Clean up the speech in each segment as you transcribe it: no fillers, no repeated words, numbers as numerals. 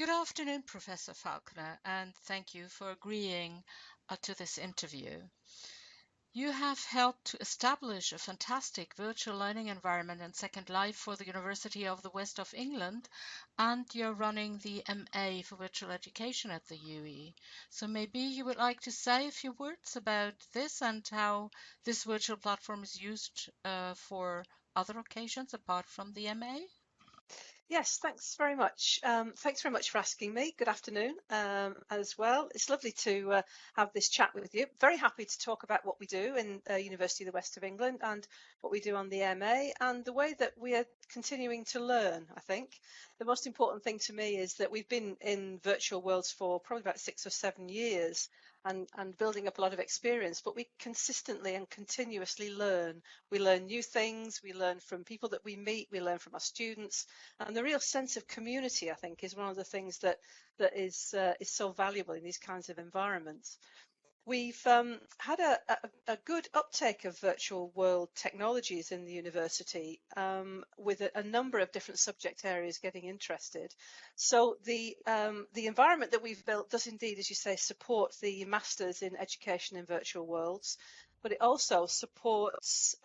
Good afternoon, Professor Falconer, and thank you for agreeing to this interview. You have helped to establish a fantastic virtual learning environment in Second Life for the University of the West of England, and you're running the MA for Virtual Education at the UE. So maybe you would like to say a few words about this and how this virtual platform is used for other occasions apart from the MA? Yes, thanks very much. Thanks very much for asking me. Good afternoon as well. It's lovely to have this chat with you. Very happy to talk about what we do in University of the West of England and what we do on the MA and the way that we are continuing to learn, I think. The most important thing to me is that we've been in virtual worlds for probably about 6 or 7 years and building up a lot of experience, but we consistently and continuously learn. We learn new things, we learn from people that we meet, we learn from our students, and the real sense of community, I think, is one of the things that is so valuable in these kinds of environments. We've had a good uptake of virtual world technologies in the university, with a number of different subject areas getting interested. So the environment that we've built does indeed, as you say, support the Masters in Education in Virtual Worlds, but it also supports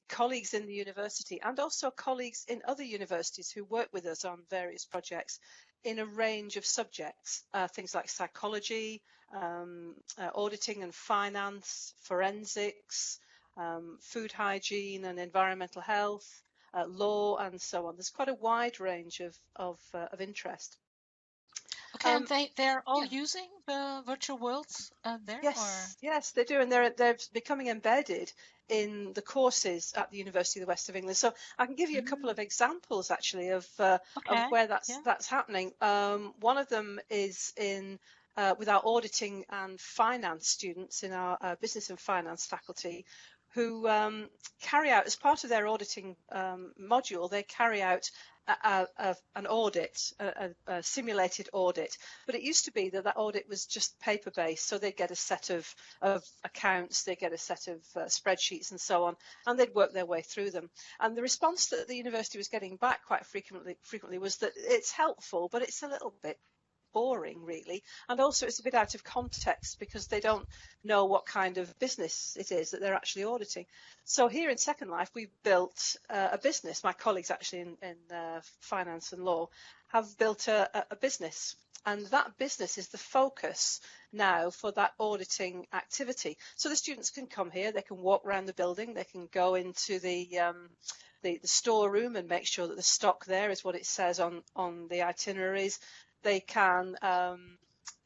colleagues in the university and also colleagues in other universities who work with us on various projects in a range of subjects, things like psychology, auditing and finance, forensics, food hygiene and environmental health, law, and so on. There's quite a wide range of interest. Okay, and they're all Yeah. using the virtual worlds there, or? Yes, they do, and they're becoming embedded in the courses at the University of the West of England. So I can give you a couple of examples actually of Okay, where yeah. that's happening. One of them is in with our auditing and finance students in our business and finance faculty, who carry out, as part of their auditing module, they carry out an audit, a simulated audit. But it used to be that audit was just paper-based, so they'd get a set of accounts, they'd get a set of spreadsheets and so on, and they'd work their way through them. And the response that the university was getting back quite frequently was that it's helpful, but it's a little bit boring, really, and also it's a bit out of context because they don't know what kind of business it is that they're actually auditing. So here in Second Life, we've built a business. My colleagues actually in finance and law have built a business, and that business is the focus now for that auditing activity. So the students can come here, they can walk around the building, they can go into the storeroom and make sure that the stock there is what it says on the itineraries. They can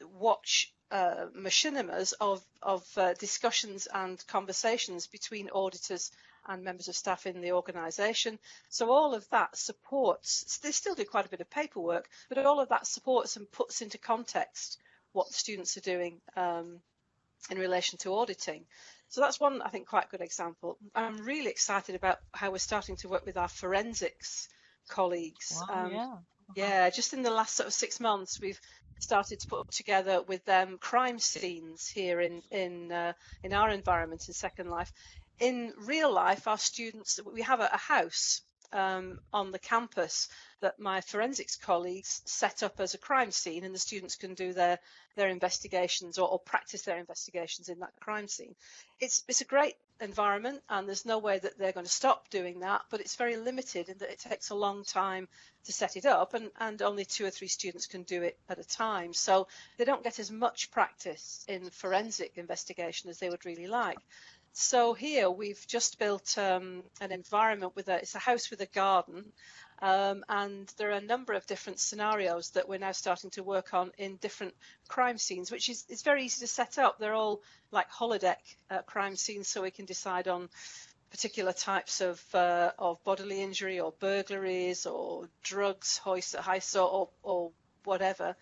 watch machinimas of discussions and conversations between auditors and members of staff in the organisation. So all of that supports, they still do quite a bit of paperwork, but all of that supports and puts into context what the students are doing in relation to auditing. So that's one, I think, quite good example. I'm really excited about how we're starting to work with our forensics colleagues. Wow, yeah. Yeah, just in the last sort of 6 months, we've started to put together with them crime scenes here in our environment in Second Life. In real life, our students, we have a house on the campus that my forensics colleagues set up as a crime scene, and the students can do their investigations or practice their investigations in that crime scene. It's a great environment, and there's no way that they're going to stop doing that, but it's very limited in that it takes a long time to set it up, and only 2 or 3 students can do it at a time. So they don't get as much practice in forensic investigation as they would really like. So here we've just built an environment it's a house with a garden, and there are a number of different scenarios that we're now starting to work on in different crime scenes, which is very easy to set up. They're all like holodeck crime scenes, so we can decide on particular types of bodily injury or burglaries or drugs, heist or whatever,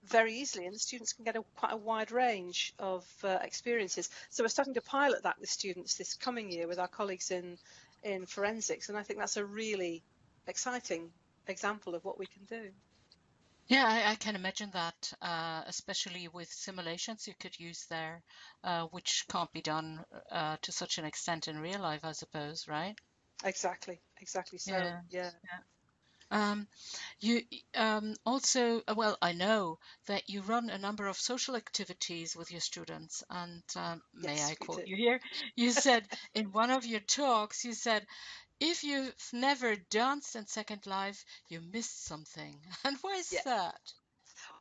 very easily, and the students can get quite a wide range of experiences. So we're starting to pilot that with students this coming year with our colleagues in forensics, and I think that's a really exciting example of what we can do. Yeah, I can imagine that, especially with simulations you could use there, which can't be done to such an extent in real life, I suppose, right? Exactly so. Yeah. Yeah. Yeah. Um, you also, well, I know that you run a number of social activities with your students, and may Yes, I we quote do. you here? You said in one of your talks, you said, if you've never danced in Second Life, you missed something. And why is Yeah. that?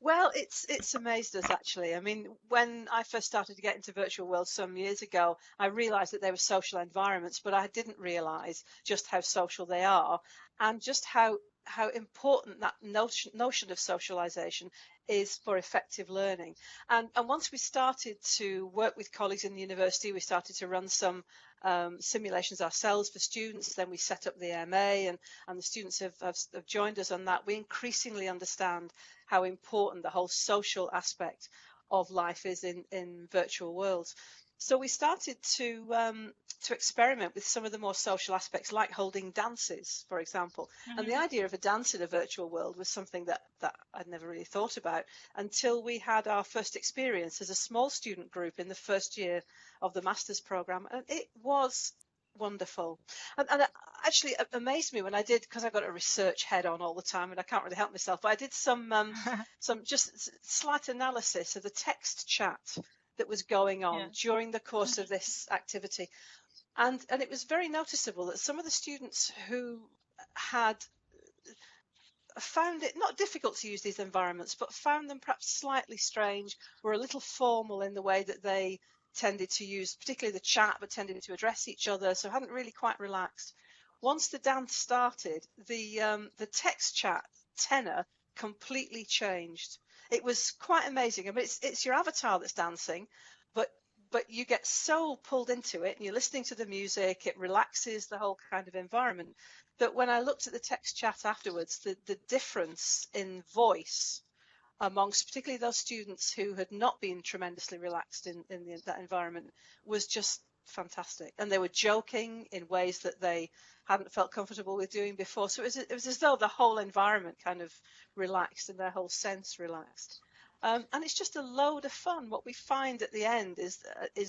Well, it's amazed us actually. I mean, when I first started to get into virtual worlds some years ago, I realized that they were social environments, but I didn't realize just how social they are and just how important that notion of socialization is for effective learning. And once we started to work with colleagues in the university, we started to run some simulations ourselves for students. Then we set up the MA, and the students have joined us on that. We increasingly understand how important the whole social aspect of life is in virtual worlds. So we started to experiment with some of the more social aspects, like holding dances, for example. And the Hmm. idea of a dance in a virtual world was something that I'd never really thought about until we had our first experience as a small student group in the first year of the master's program, and it was wonderful. And it actually amazed me when I did, because I got a research head on all the time and I can't really help myself, but I did some just slight analysis of the text chat that was going on Yeah. during the course of this activity. And it was very noticeable that some of the students who had found it not difficult to use these environments, but found them perhaps slightly strange, were a little formal in the way that they tended to use, particularly the chat, but tended to address each other, so hadn't really quite relaxed. Once the dance started, the text chat tenor completely changed. It was quite amazing. I mean, it's your avatar that's dancing, but but you get so pulled into it, and you're listening to the music. It relaxes the whole kind of environment that when I looked at the text chat afterwards, the difference in voice amongst particularly those students who had not been tremendously relaxed in that environment was just fantastic. And they were joking in ways that they hadn't felt comfortable with doing before. So it was as though the whole environment kind of relaxed and their whole sense relaxed. And it's just a load of fun. What we find at the end is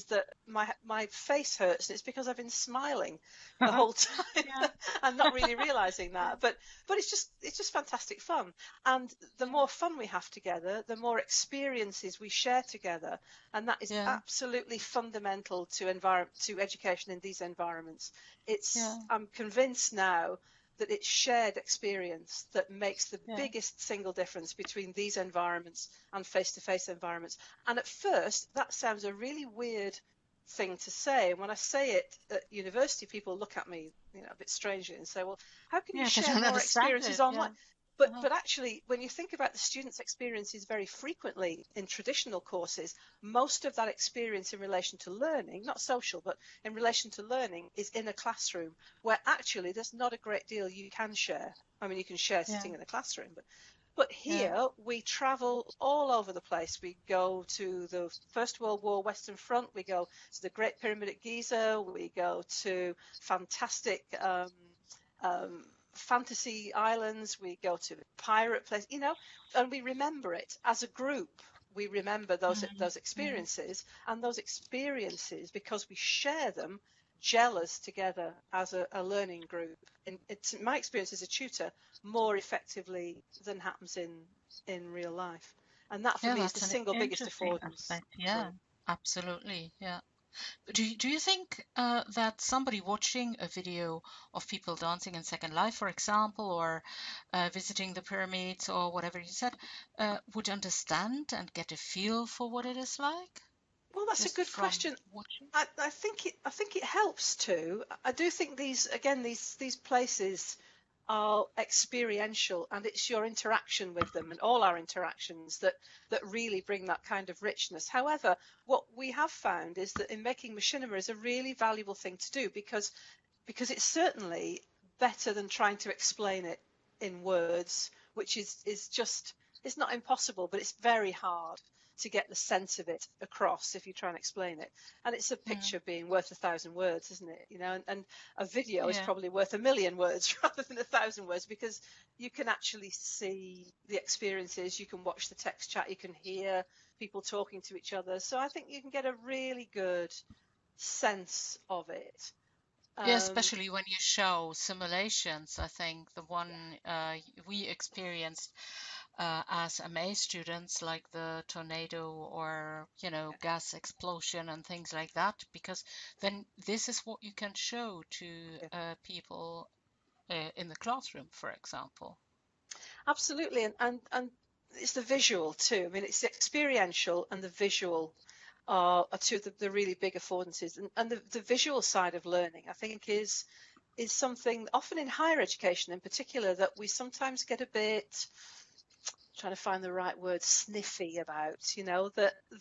that my face hurts, and it's because I've been smiling the whole time Yeah. and not really realizing that. But it's just fantastic fun. And the Yeah. more fun we have together, the more experiences we share together, and that is Yeah. absolutely fundamental to education in these environments. Yeah. I'm convinced now that it's shared experience that makes the Yeah. biggest single difference between these environments and face-to-face environments. And at first, that sounds a really weird thing to say. And when I say it at university, people look at me, a bit strangely and say, "Well, how can you Yeah. They share don't more understand experiences it. online?" Yeah. But Uh-huh. but actually, when you think about the students' experiences very frequently in traditional courses, most of that experience in relation to learning, not social, but in relation to learning, is in a classroom where actually there's not a great deal you can share. I mean, you can share Yeah. sitting in a classroom, but Yeah. here we travel all over the place. We go to the First World War Western Front. We go to the Great Pyramid at Giza. We go to fantastic um, fantasy islands. We go to pirate place, and we remember it as a group. We remember Mm. those Mm. experiences, and those experiences, because we share them, gel us together as a learning group. And it's my experience as a tutor more effectively than happens in real life. And that for Yeah, me is the that's an single biggest interesting affordance. aspect. Yeah, absolutely. Yeah. Do you think that somebody watching a video of people dancing in Second Life, for example, or visiting the pyramids or whatever you said, would understand and get a feel for what it is like Well, that's a just good from question. watching? I think it helps too. I do think these places are experiential, and it's your interaction with them and all our interactions that really bring that kind of richness. However, what we have found is that in making machinima is a really valuable thing to do because it's certainly better than trying to explain it in words, which is just, it's not impossible, but it's very hard to get the sense of it across if you try and explain it. And it's a Mm. picture being worth 1,000 words, isn't it? And a video is Yeah, probably worth 1,000,000 words rather than 1,000 words, because you can actually see the experiences, you can watch the text chat, you can hear people talking to each other. So I think you can get a really good sense of it. Yeah, Um, especially when you show simulations. I think the one we experienced as MA students, like the tornado or, yeah, gas explosion and things like that, because then this is what you can show to yeah. people in the classroom, for example. Absolutely, and it's the visual too. I mean, it's the experiential and the visual are two of the really big affordances, and the visual side of learning, I think, is something often in higher education in particular that we sometimes get a bit, trying to find the right word, sniffy about.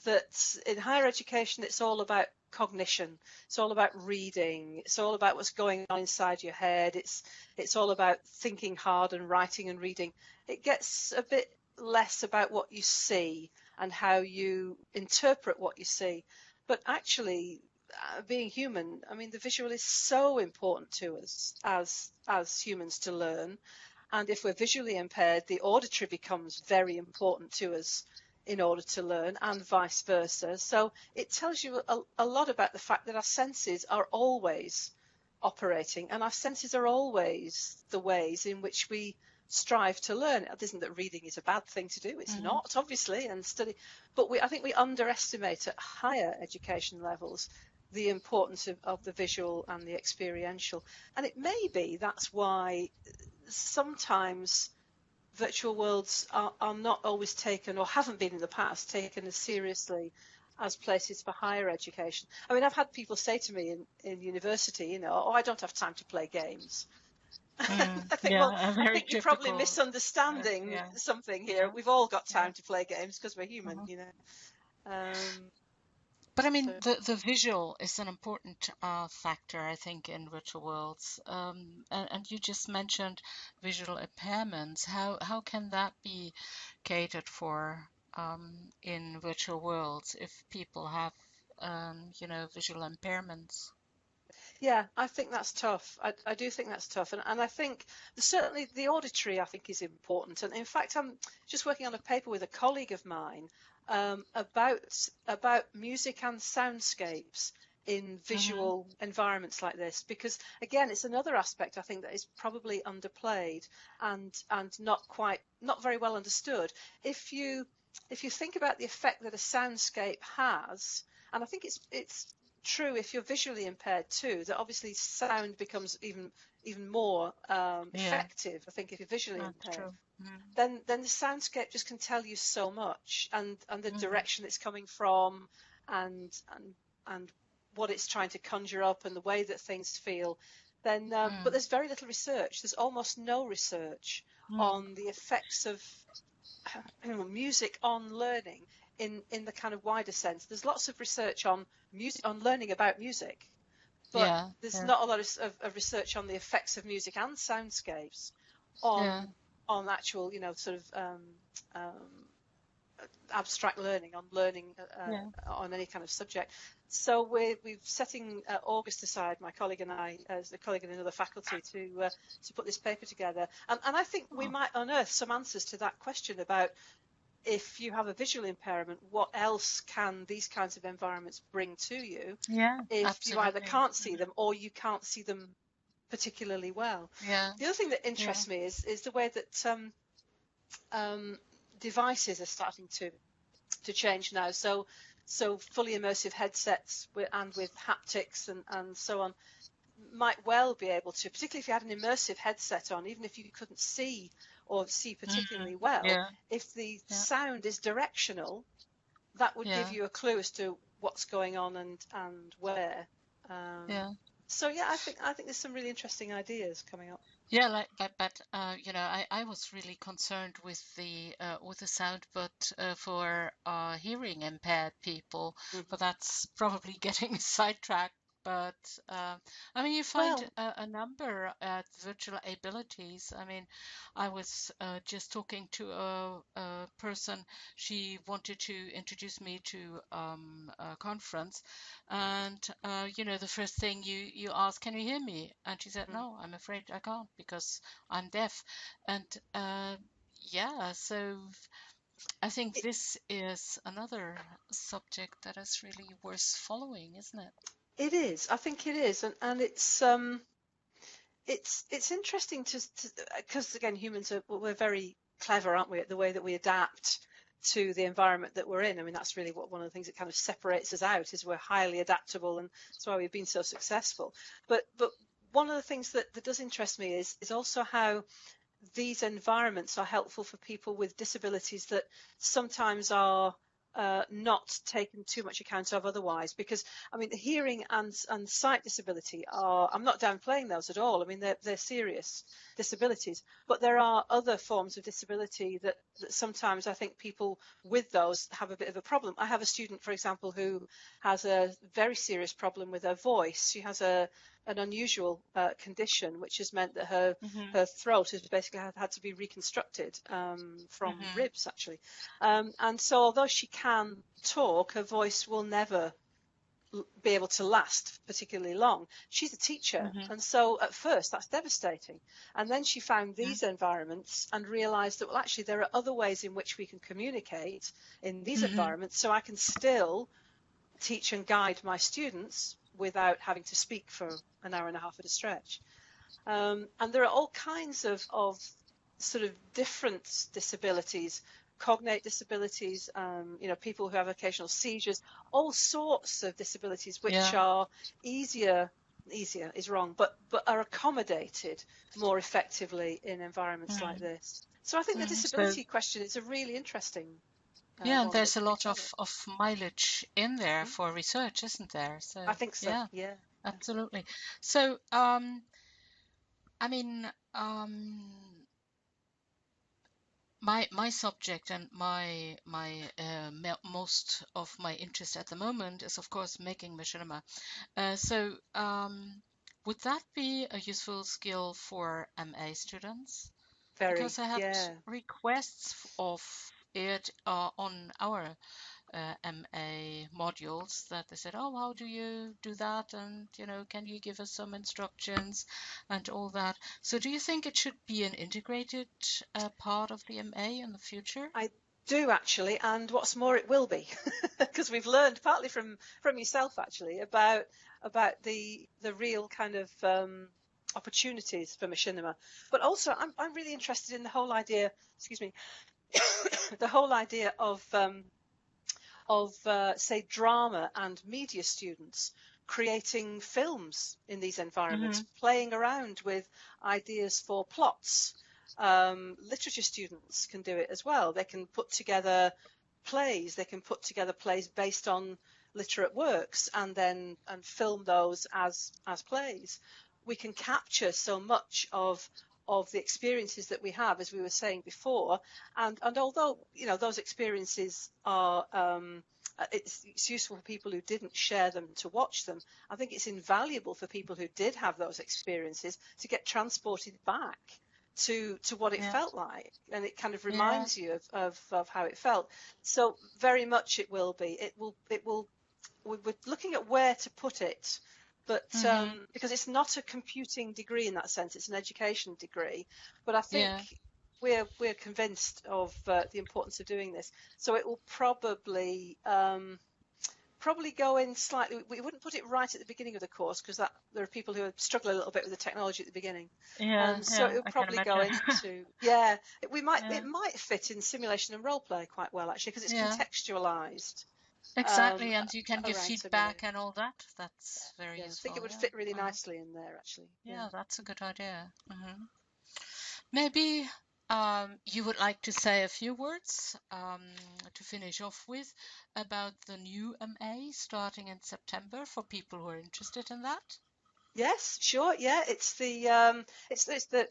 That in higher education it's all about cognition, it's all about reading, it's all about what's going on inside your head, it's all about thinking hard and writing and reading. It gets a bit less about what you see and how you interpret what you see. But actually, being human, I mean, the visual is so important to us as humans to learn. And if we're visually impaired, the auditory becomes very important to us in order to learn, and vice versa. So it tells you a lot about the fact that our senses are always operating, and our senses are always the ways in which we strive to learn. It isn't that reading is a bad thing to do. It's Hmm. not, obviously, and study. But I think we underestimate at higher education levels the importance of the visual and the experiential. And it may be that's why sometimes virtual worlds are not always taken, or haven't been in the past, taken as seriously as places for higher education. I mean, I've had people say to me in university, oh, I don't have time to play games. Mm, I think, well, yeah, a I very think you're probably typical. misunderstanding Yeah, something here. yeah, We've all got yeah. time to play games because we're human, Mhm. Um, But I mean, so the visual is an important factor, I think, in virtual worlds. And you just mentioned visual impairments. How can that be catered for in virtual worlds if people have, visual impairments? yeah, I think that's tough. I do think that's tough. And I think certainly the auditory, I think, is important. And in fact, I'm just working on a paper with a colleague of mine about music and soundscapes in Hmm. visual environments like this, because again, it's another aspect I think that is probably underplayed and not very well understood. If you if you think about the effect that a soundscape has, and I think it's true if you're visually impaired too, that obviously sound becomes even more Yeah, effective. I think if you're visually that's impaired, true. Mm-hmm. then the soundscape just can tell you so much, and the Mm-hmm. direction it's coming from, and and what it's trying to conjure up, and the way that things feel. Then, but there's very little research. There's almost no research Mm-hmm. on the effects of music on learning in the kind of wider sense. There's lots of research on music, on learning about music, but Yeah, there's yeah, not a lot of research on the effects of music and soundscapes yeah, on actual, sort of um, abstract learning, on learning yeah. on any kind of subject. So we're setting August aside, my colleague and I, as a colleague in another faculty, to put this paper together. And I think we Oh, might unearth some answers to that question about, if you have a visual impairment, what else can these kinds of environments bring to you yeah, if you either absolutely. can't see them or you can't see them particularly well? Yeah, The other thing that yeah. interests me is the way that um, devices are starting to change now. So fully immersive headsets and with haptics and so on might well be able to, particularly if you had an immersive headset on, even if you couldn't see or see Mm, particularly well, yeah, if the yeah, sound is directional, that would give yeah, you a clue as to what's going on and where. Um, yeah. so yeah, I think there's some really interesting ideas coming up. Yeah, like, but I was really concerned with the sound, but for hearing impaired people, Mhm. but that's probably getting sidetracked. But I mean, you find Well, a number at virtual abilities. I mean, I was just talking to a person. She wanted to introduce me to a conference, and the first thing you ask, can you hear me? And she said, mm, no, I'm afraid I can't because I'm deaf. And yeah, so I think it, this is another subject that is really worth following, isn't it? It is. I think it is, and it's interesting to because again, humans are we're very clever, aren't we, at the way that we adapt to the environment that we're in. I mean, that's really what one of the things that kind of separates us out is we're highly adaptable, and that's why we've been so successful. But one of the things that does interest me is also how these environments are helpful for people with disabilities that sometimes are not taken too much account of otherwise. Because I mean, the hearing and sight disability are, I'm not downplaying those at all. I mean, they're serious disabilities, but there are other forms of disability that sometimes I think people with those have a bit of a problem. I have a student, for example, who has a very serious problem with her voice. She has an unusual condition, which has meant that Hmm. her throat has basically had to be reconstructed from Hmm. ribs, actually. And so, although she can talk, her voice will never be able to last particularly long. She's a teacher, Hmm. and so at first that's devastating. And then she found these environments and realized that, well, actually, there are other ways in which we can communicate in these Hmm. environments, so I can still teach and guide my students without having to speak for an hour and a half at a stretch. And there are all kinds of sort of different disabilities, cognate disabilities, people who have occasional seizures, all sorts of disabilities which Yeah. are easier is wrong, but are accommodated more effectively in environments like Mm. this. So I think the Mm. So disability question is a really interesting yeah, and one there's that's a to be lot explored. of mileage in there Mm, for research, isn't there? I So think so. yeah, Yeah. absolutely. So I mean, my subject and most of my interest at the moment is, of course, making machinima. So would that be a useful skill for MA students? Very. Because I had Yeah. requests of it on our MA modules that they said, oh, how do you do that? And, can you give us some instructions and all that? So do you think it should be an integrated part of the MA in the future? I do actually, and what's more, it will be, because we've learned partly from yourself actually about the real kind of opportunities for machinima. But also, I'm really interested in the whole idea. Excuse me, the whole idea of say drama and media students creating films in these environments, Hmm. playing around with ideas for plots. Literature students can do it as well. They can put together plays. They can put together plays based on literate works and film those as plays. We can capture so much of the experiences that we have, as we were saying before, and although those experiences are it's useful for people who didn't share them to watch them. I think it's invaluable for people who did have those experiences to get transported back to what it Yeah, felt like, and it kind of yeah. reminds you of how it felt. So very much it will be. It will. We're looking at where to put it, but Hmm. because it's not a computing degree in that sense, it's an education degree. But I think Yeah. we're convinced of the importance of doing this. So it will probably go in slightly. We wouldn't put it right at the beginning of the course because that there are people who struggle a little bit with the technology at the beginning. Yeah, So yeah, it would I can probably go imagine. into, yeah, Yeah, it might fit in simulation and role play quite well actually because it's yeah, contextualized um, exactly. And you can give around feedback simulation. and all that. That's very Yeah, I think it useful. would Yeah. fit really Hmm. nicely in there actually. Yeah. Yeah, that's a good idea. Hmm. Maybe you would like to say a few words to finish off with about the new MA starting in September for people who are interested in that. Yes, sure. Yeah, it's the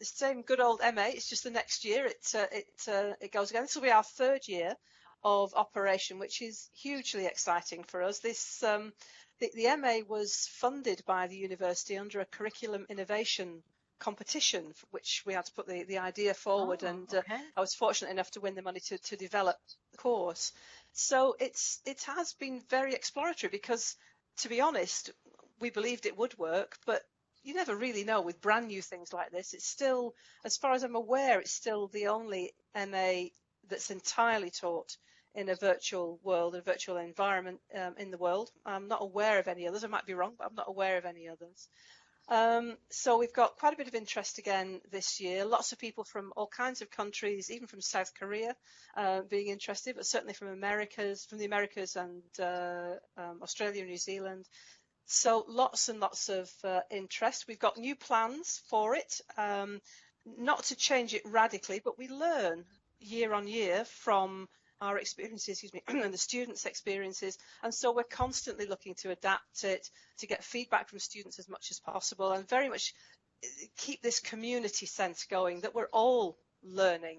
same good old MA. It's just the next year it goes again. This will be our third year of operation, which is hugely exciting for us. The MA was funded by the university under a curriculum innovation competition, for which we had to put the idea forward, Oh, and okay. I was fortunate enough to win the money to develop the course. So it has been very exploratory because, to be honest, we believed it would work, but you never really know with brand new things like this. It's still, as far as I'm aware, it's still the only MA that's entirely taught in a virtual world, a virtual environment in the world. I'm not aware of any others. I might be wrong, but I'm not aware of any others. So we've got quite a bit of interest again this year. Lots of people from all kinds of countries, even from South Korea, being interested, but certainly from the Americas and Australia, New Zealand. So lots and lots of interest. We've got new plans for it, not to change it radically, but we learn year on year from our experiences, and the students' experiences. And so we're constantly looking to adapt it, to get feedback from students as much as possible, and very much keep this community sense going that we're all learning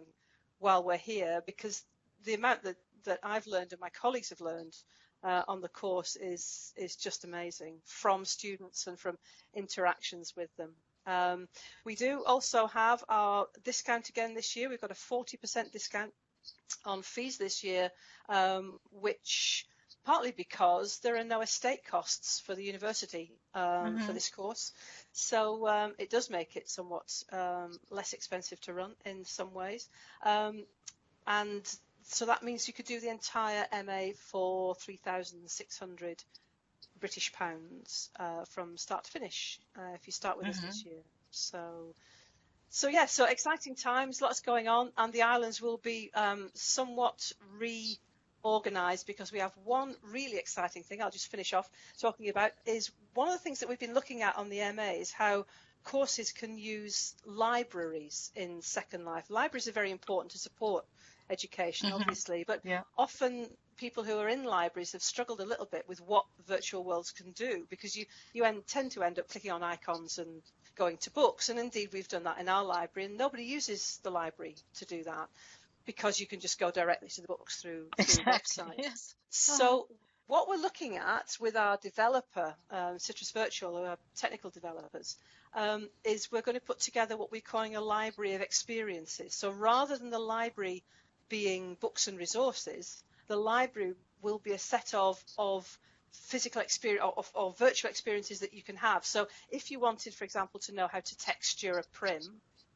while we're here, because the amount that I've learned and my colleagues have learned on the course is just amazing, from students and from interactions with them. We do also have our discount again this year. We've got a 40% discount on fees this year, which partly because there are no estate costs for the university for this course. So it does make it somewhat less expensive to run in some ways. And so that means you could do the entire MA for 3,600 British pounds from start to finish if you start with us this year. So yeah, so exciting times, lots going on, and the islands will be somewhat reorganized, because we have one really exciting thing I'll just finish off talking about. Is one of the things that we've been looking at on the MA is how courses can use libraries in Second Life. Libraries are very important to support education, obviously, but often people who are in libraries have struggled a little bit with what virtual worlds can do, because you tend to end up clicking on icons and going to books, and indeed we've done that in our library, and nobody uses the library to do that, because you can just go directly to the books through the website. Yes. So what we're looking at with our developer, Citrus Virtual, or our technical developers, is we're going to put together what we're calling a library of experiences. So rather than the library being books and resources, the library will be a set of physical experience or virtual experiences that you can have. So if you wanted, for example, to know how to texture a prim,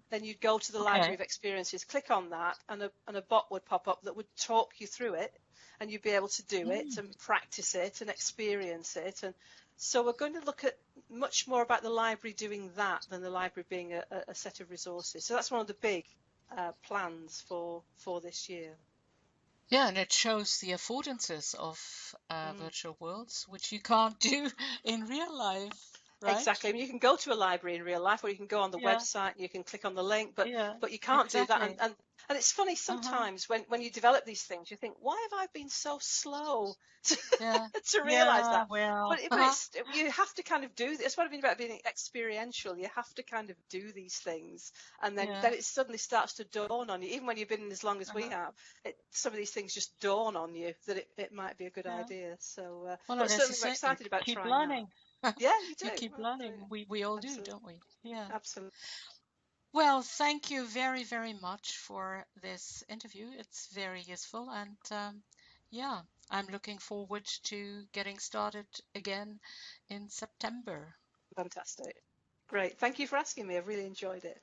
then you'd go to the library of experiences, click on that, and a bot would pop up that would talk you through it, and you'd be able to do it and practice it and experience it. And so we're going to look at much more about the library doing that than the library being a set of resources. So that's one of the big plans for this year. Yeah, and it shows the affordances of virtual worlds, which you can't do in real life, right? Exactly. I mean, you can go to a library in real life, or you can go on the website and you can click on the link, but you can't do that. And it's funny sometimes when you develop these things, you think, why have I been so slow to realize that? But you have to kind of do this. That's what I mean about being experiential. You have to kind of do these things, and then it suddenly starts to dawn on you. Even when you've been in as long as we have, some of these things just dawn on you that it might be a good idea. So, but certainly we're excited about trying learning. that. Yeah, you do. You keep learning. We all do, don't we? Yeah. Absolutely. Well, thank you very, very much for this interview. It's very useful, and yeah, I'm looking forward to getting started again in September. Fantastic. Great. Thank you for asking me. I've really enjoyed it.